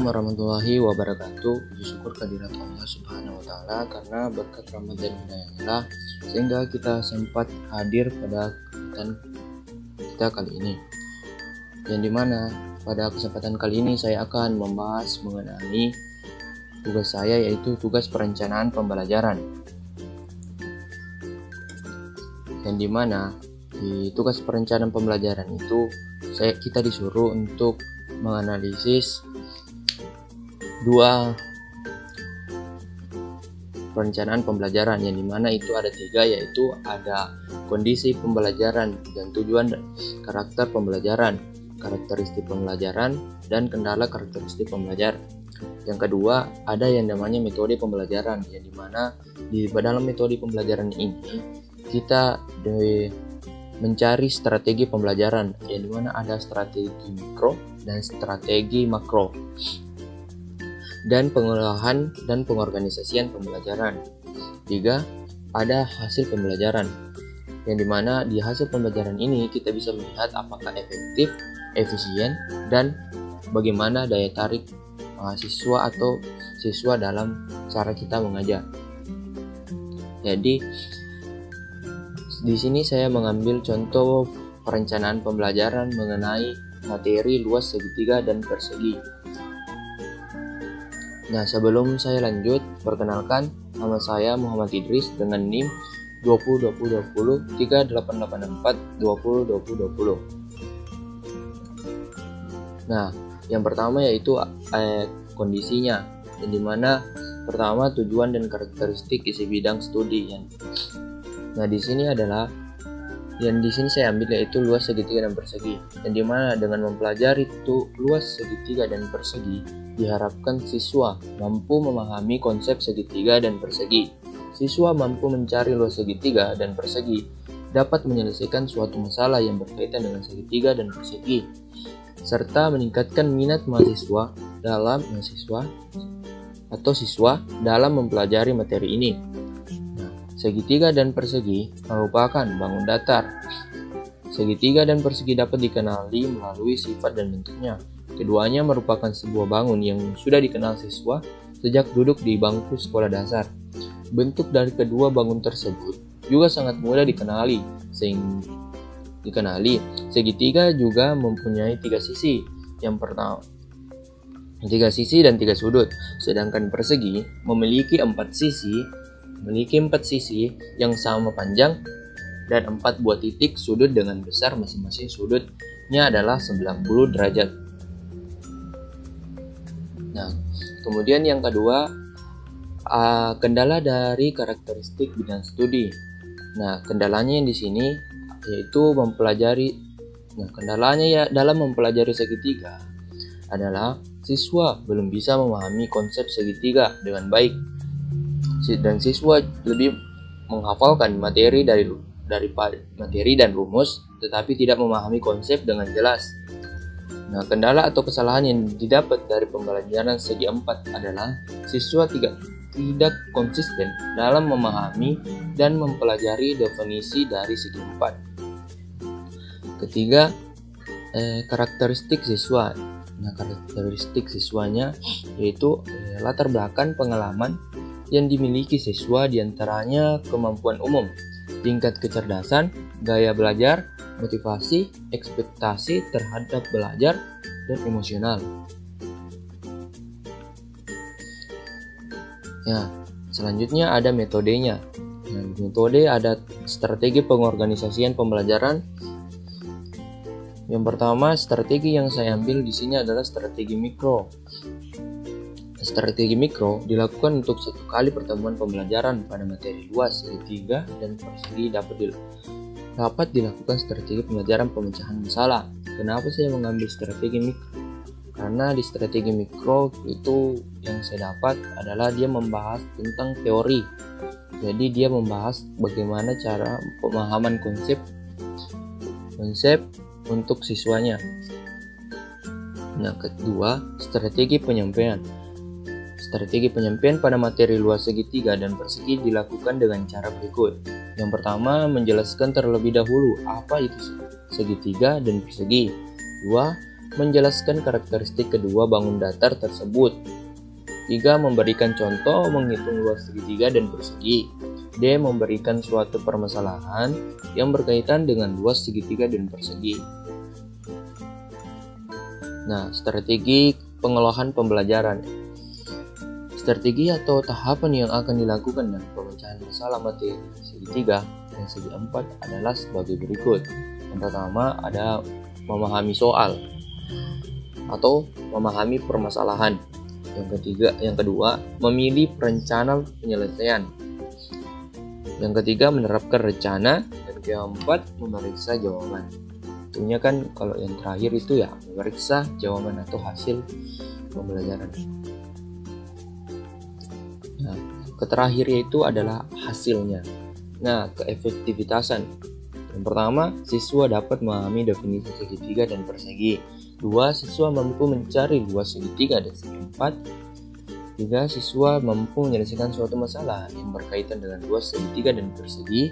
Assalamualaikum warahmatullahi wabarakatuh. Puji syukur kehadirat Allah Subhanahu wa taala karena berkat rahmat dan hidayah sehingga kita sempat hadir pada kegiatan kita kali ini. Yang dimana pada kesempatan kali ini saya akan membahas mengenai tugas saya, yaitu tugas perencanaan pembelajaran. Yang dimana di tugas perencanaan pembelajaran itu kita disuruh untuk menganalisis dua perencanaan pembelajaran, yang dimana itu ada tiga, yaitu ada kondisi pembelajaran dan tujuan dan karakter pembelajaran, karakteristik pembelajaran, dan kendala karakteristik pembelajaran. Yang kedua ada yang namanya metode pembelajaran, yang dimana di dalam metode pembelajaran ini kita mencari strategi pembelajaran, yang dimana ada strategi mikro dan strategi makro, dan pengolahan dan pengorganisasian pembelajaran. Tiga, ada hasil pembelajaran, yang dimana di hasil pembelajaran ini kita bisa melihat apakah efektif, efisien, dan bagaimana daya tarik mahasiswa atau siswa dalam cara kita mengajar. Jadi di sini saya mengambil contoh perencanaan pembelajaran mengenai materi luas segitiga dan persegi. Nah, sebelum saya lanjut, perkenalkan, nama saya Muhammad Idris dengan NIM 202020 3884 202020. Nah, yang pertama yaitu kondisinya, yang dimana pertama tujuan dan karakteristik isi bidang studi. Nah, di sini saya ambil yaitu luas segitiga dan persegi, yang dimana dengan mempelajari luas segitiga dan persegi diharapkan siswa mampu memahami konsep segitiga dan persegi. Siswa mampu mencari luas segitiga dan persegi, dapat menyelesaikan suatu masalah yang berkaitan dengan segitiga dan persegi, serta meningkatkan minat siswa dalam mempelajari materi ini. Segitiga dan persegi merupakan bangun datar. Segitiga dan persegi dapat dikenali melalui sifat dan bentuknya. Keduanya merupakan sebuah bangun yang sudah dikenal siswa sejak duduk di bangku sekolah dasar. Bentuk dari kedua bangun tersebut juga sangat mudah dikenali. Segitiga juga mempunyai tiga sisi. Yang pertama, tiga sisi dan tiga sudut. Sedangkan persegi memiliki empat sisi yang sama panjang dan 4 buah titik sudut dengan besar masing-masing sudutnya adalah 90 derajat. Nah, kemudian yang kedua, kendala dari karakteristik bidang studi. Nah, kendalanya yang di sini yaitu kendalanya dalam mempelajari segitiga adalah siswa belum bisa memahami konsep segitiga dengan baik, dan siswa lebih menghafalkan materi dan rumus, tetapi tidak memahami konsep dengan jelas. Nah, kendala atau kesalahan yang didapat dari pembelajaran segi 4 adalah siswa tidak konsisten dalam memahami dan mempelajari definisi dari segi 4. Ketiga, karakteristik siswa. Nah, karakteristik siswanya yaitu latar belakang pengalaman yang dimiliki siswa, diantaranya kemampuan umum, tingkat kecerdasan, gaya belajar, motivasi, ekspektasi terhadap belajar, dan emosional. Ya, selanjutnya ada metodenya. Nah, metode ada strategi pengorganisasian pembelajaran. Yang pertama, strategi yang saya ambil di sini adalah strategi mikro. Strategi mikro dilakukan untuk satu kali pertemuan pembelajaran pada materi luas segitiga dan persegi. Dapat dilakukan strategi pembelajaran pemecahan masalah. Kenapa saya mengambil strategi mikro? Karena di strategi mikro itu yang saya dapat adalah dia membahas tentang teori. Jadi dia membahas bagaimana cara pemahaman konsep untuk siswanya. Nah, kedua, strategi penyampaian. Strategi penyampaian pada materi luas segitiga dan persegi dilakukan dengan cara berikut. Yang pertama, menjelaskan terlebih dahulu apa itu segitiga dan persegi. 2. menjelaskan karakteristik kedua bangun datar tersebut. 3. Memberikan contoh menghitung luas segitiga dan persegi. D. Memberikan suatu permasalahan yang berkaitan dengan luas segitiga dan persegi. Nah, strategi pengolahan pembelajaran. Strategi atau tahapan yang akan dilakukan dalam pemecahan masalah materi segitiga dan segi 4 adalah sebagai berikut. Yang pertama ada memahami soal atau memahami permasalahan. Yang kedua, memilih perencana penyelesaian. Yang ketiga, menerapkan rencana. Dan keempat, memeriksa jawaban. Tentunya kan kalau yang terakhir itu ya memeriksa jawaban atau hasil pembelajaran. Nah, keterakhir itu adalah hasilnya. Nah, keefektivitasan. Yang pertama, siswa dapat memahami definisi segitiga dan persegi. 2. Siswa mampu mencari luas segitiga dan segi 4. 3. Siswa mampu menyelesaikan suatu masalah yang berkaitan dengan luas segitiga dan persegi.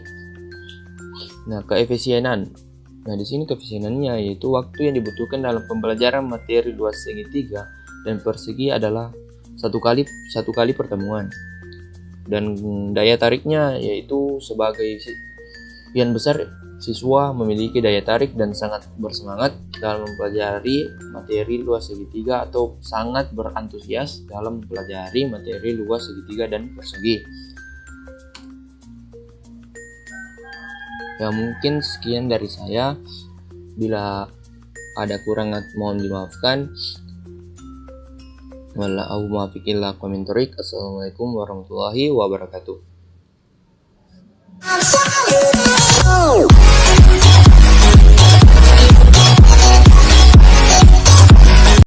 Nah, keefisienan. Nah, di sini keefisienannya yaitu waktu yang dibutuhkan dalam pembelajaran materi luas segitiga dan persegi adalah satu kali pertemuan. Dan daya tariknya yaitu sebagai sebagian besar siswa memiliki daya tarik dan sangat bersemangat dalam mempelajari materi luas segitiga atau sangat berantusias dalam mempelajari materi luas segitiga dan persegi. Ya, mungkin sekian dari saya. Bila ada kurang mohon dimaafkan. Wallahu muwaffiq ila aqwamit thoriq. Assalamualaikum warahmatullahi wabarakatuh.